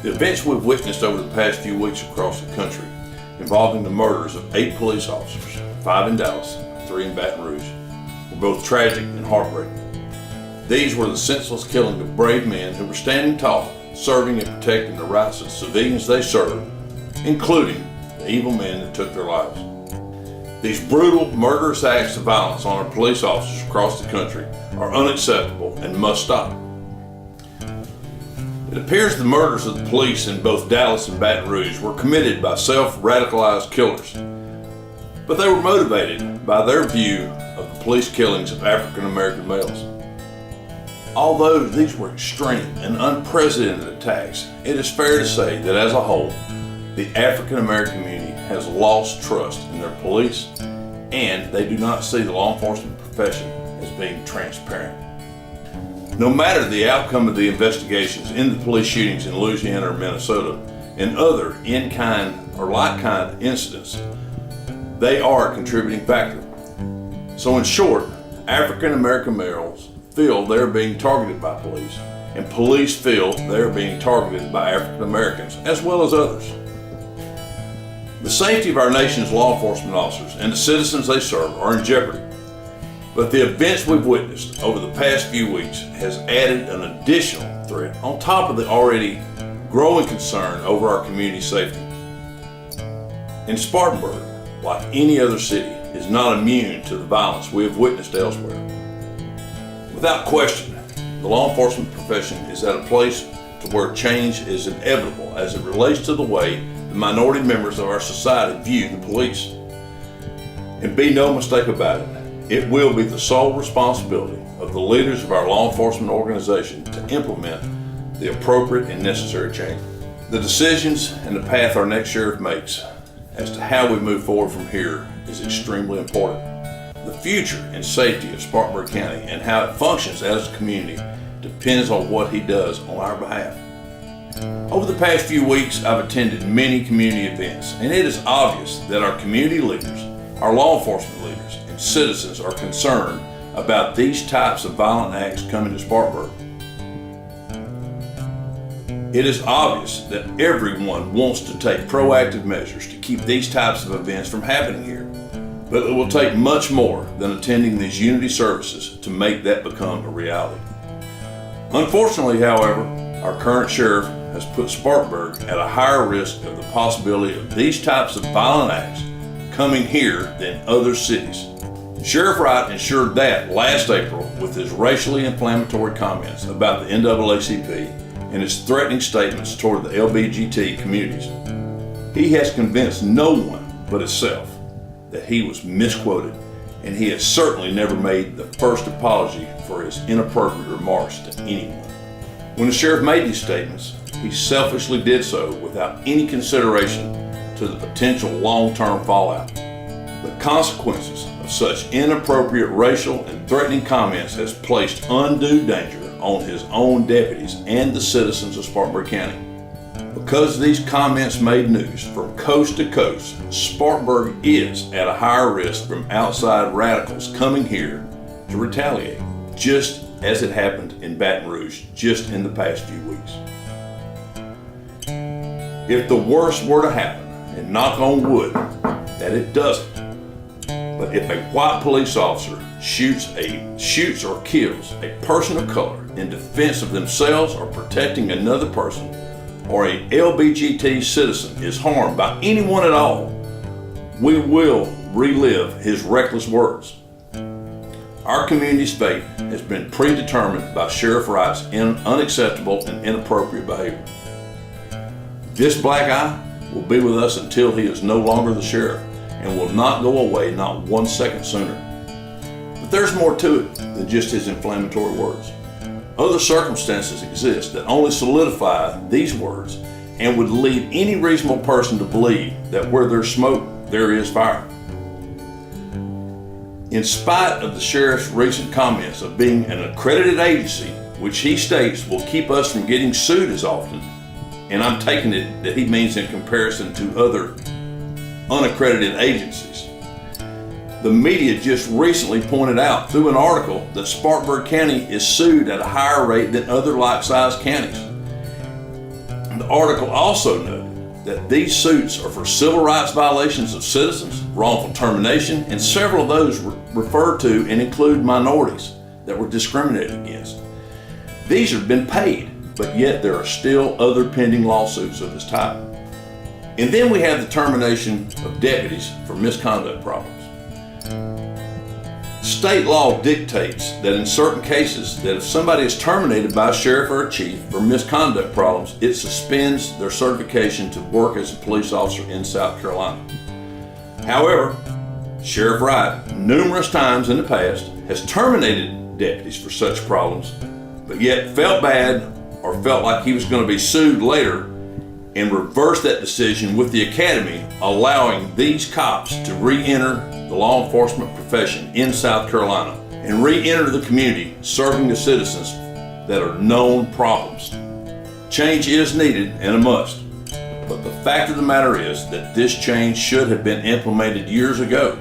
The events we've witnessed over the past few weeks across the country, involving the murders of 8 police officers, 5 in Dallas, 3 in Baton Rouge, were both tragic and heartbreaking. These were the senseless killing of brave men who were standing tall, serving and protecting the rights of the civilians they served, including the evil men that took their lives. These brutal, murderous acts of violence on our police officers across the country are unacceptable and must stop. It appears the murders of the police in both Dallas and Baton Rouge were committed by self-radicalized killers, but they were motivated by their view of the police killings of African American males. Although these were extreme and unprecedented attacks, it is fair to say that as a whole, the African American community has lost trust in their police, and they do not see the law enforcement profession as being transparent. No matter the outcome of the investigations into the police shootings in Louisiana or Minnesota and other in-kind or like-kind incidents, they are a contributing factor. So in short, African American males feel they're being targeted by police, and police feel they're being targeted by African Americans as well as others. The safety of our nation's law enforcement officers and the citizens they serve are in jeopardy. But the events we've witnessed over the past few weeks has added an additional threat on top of the already growing concern over our community safety. And Spartanburg, like any other city, is not immune to the violence we have witnessed elsewhere. Without question, the law enforcement profession is at a place to where change is inevitable as it relates to the way the minority members of our society view the police. And be no mistake about it, it will be the sole responsibility of the leaders of our law enforcement organization to implement the appropriate and necessary change. The decisions and the path our next sheriff makes as to how we move forward from here is extremely important. The future and safety of Spartanburg County and how it functions as a community depends on what he does on our behalf. Over the past few weeks, I've attended many community events, and it is obvious that our community leaders, our law enforcement leaders, and citizens are concerned about these types of violent acts coming to Spartanburg. It is obvious that everyone wants to take proactive measures to keep these types of events from happening here, but it will take much more than attending these unity services to make that become a reality. Unfortunately, however, our current sheriff has put Spartanburg at a higher risk of the possibility of these types of violent acts coming here than other cities. Sheriff Wright ensured that last April with his racially inflammatory comments about the NAACP and his threatening statements toward the LGBT communities. He has convinced no one but himself that he was misquoted, and he has certainly never made the first apology for his inappropriate remarks to anyone. When the sheriff made these statements, he selfishly did so without any consideration to the potential long-term fallout. The consequences of such inappropriate racial and threatening comments has placed undue danger on his own deputies and the citizens of Spartanburg County. Because these comments made news from coast to coast, Spartanburg is at a higher risk from outside radicals coming here to retaliate, just as it happened in Baton Rouge just in the past few weeks. If the worst were to happen, and knock on wood that it doesn't, but if a white police officer shoots or kills a person of color in defense of themselves or protecting another person, or a LGBT citizen is harmed by anyone at all, we will relive his reckless words. Our community's fate has been predetermined by Sheriff Wright's unacceptable and inappropriate behavior. This black eye will be with us until he is no longer the sheriff and will not go away not 1 second sooner. But there's more to it than just his inflammatory words. Other circumstances exist that only solidify these words and would lead any reasonable person to believe that where there's smoke, there is fire. In spite of the sheriff's recent comments of being an accredited agency, which he states will keep us from getting sued as often, and I'm taking it that he means in comparison to other unaccredited agencies. The media just recently pointed out through an article that Spartanburg County is sued at a higher rate than other like-sized counties. The article also noted that these suits are for civil rights violations of citizens, wrongful termination, and several of those refer to and include minorities that were discriminated against. These have been paid, but yet there are still other pending lawsuits of this type. And then we have the termination of deputies for misconduct problems. State law dictates that in certain cases that if somebody is terminated by a sheriff or a chief for misconduct problems, it suspends their certification to work as a police officer in South Carolina. However, Sheriff Wright, numerous times in the past, has terminated deputies for such problems, but yet felt bad or felt like he was going to be sued later and reversed that decision with the academy, allowing these cops to re-enter the law enforcement profession in South Carolina and re-enter the community serving the citizens that are known problems. Change is needed and a must, but the fact of the matter is that this change should have been implemented years ago.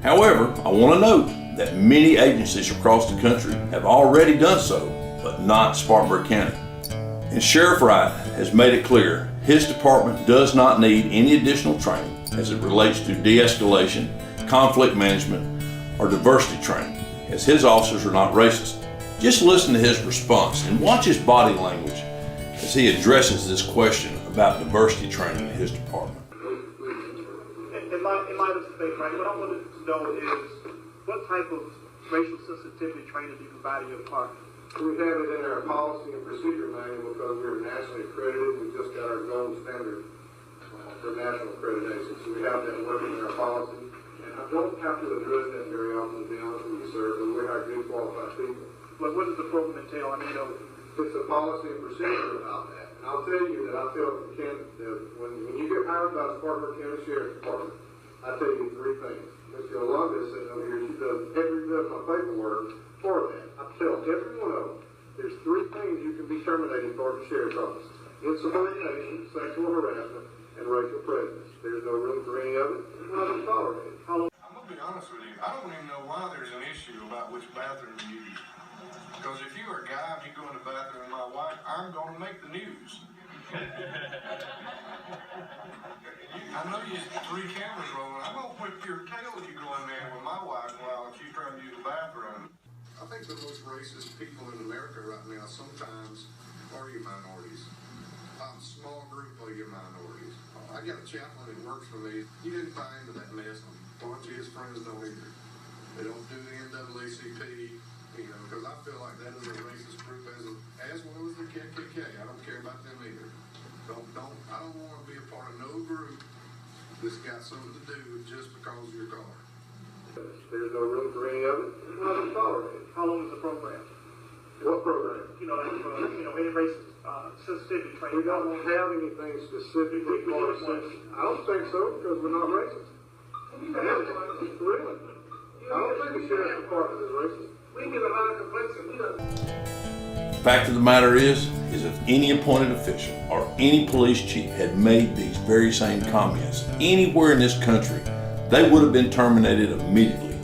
However, I want to note that many agencies across the country have already done so, but not Spartanburg County. And Sheriff Wright has made it clear his department does not need any additional training as it relates to de-escalation, conflict management, or diversity training, as his officers are not racist. Just listen to his response and watch his body language as he addresses this question about diversity training in his department. In light of debate, right, what I wanted to know is what type of racial sensitivity training do you provide in your department? We have it in our policy and procedure manual because we're nationally accredited. We just got our gold standard for national accreditation. So we have that working in our policy. And I don't have to address that very often, to be honest with you, sir, but we hire good qualified people. But what does the program entail? I mean, it's a policy and procedure about that. And I'll tell you that I feel that when you get hired by the Spartanburg County Sheriff's Department, I tell you three things. Ms. Yolanda sitting over here, she does every bit of my paperwork for that. I tell every one of them, there's three things you can be terminated for the sheriff's office: insubordination, sexual harassment, and racial prejudice. There's no room for any of it. It's not even tolerated. I'm gonna be honest with you. I don't even know why there's an issue about which bathroom you use. Because if you're a guy and you go in the bathroom with my wife, I'm gonna make the news. I know you have 3 cameras rolling. I'm gonna whip your tail if you go in there with my wife while she's trying to use the bathroom. I think the most racist people in America right now sometimes are your minorities. Small group of your minorities. I got a chaplain that works for me. He didn't buy into that mess. A bunch of his friends don't either. They don't do the NAACP, because I feel like that is a racist group as well as the KKK. I don't care about them either. I don't want to be a part of no group that's got something to do just because of your color. There's no room for any of it. It's not even tolerated. how long is the program? What program? Any racist sensitivity training. We don't have anything specifically for sensitivity. I don't think so, because we're not racist. Really? I don't think the sheriff's department is racist. We get a lot of complaints and we don't. Fact of the matter is if any appointed official or any police chief had made these very same comments anywhere in this country, they would have been terminated immediately.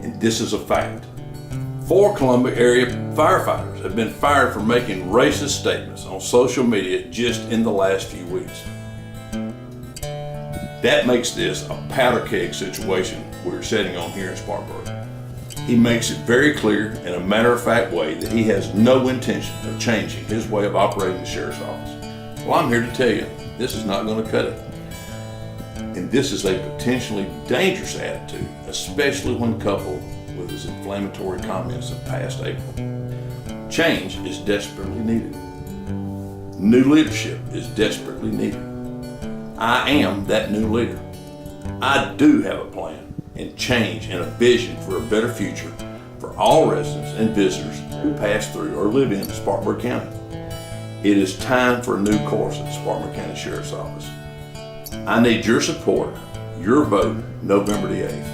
And this is a fact. 4 Columbia area firefighters have been fired for making racist statements on social media just in the last few weeks. That makes this a powder keg situation we're sitting on here in Spartanburg. He makes it very clear in a matter-of-fact way that he has no intention of changing his way of operating the sheriff's office. Well, I'm here to tell you, this is not going to cut it. And this is a potentially dangerous attitude, especially when coupled with his inflammatory comments of past April. Change is desperately needed. New leadership is desperately needed. I am that new leader. I do have a plan and change and a vision for a better future for all residents and visitors who pass through or live in Spartanburg County. It is time for a new course at the Spartanburg County Sheriff's Office. I need your support, your vote, November the 8th.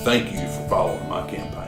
Thank you for following my campaign.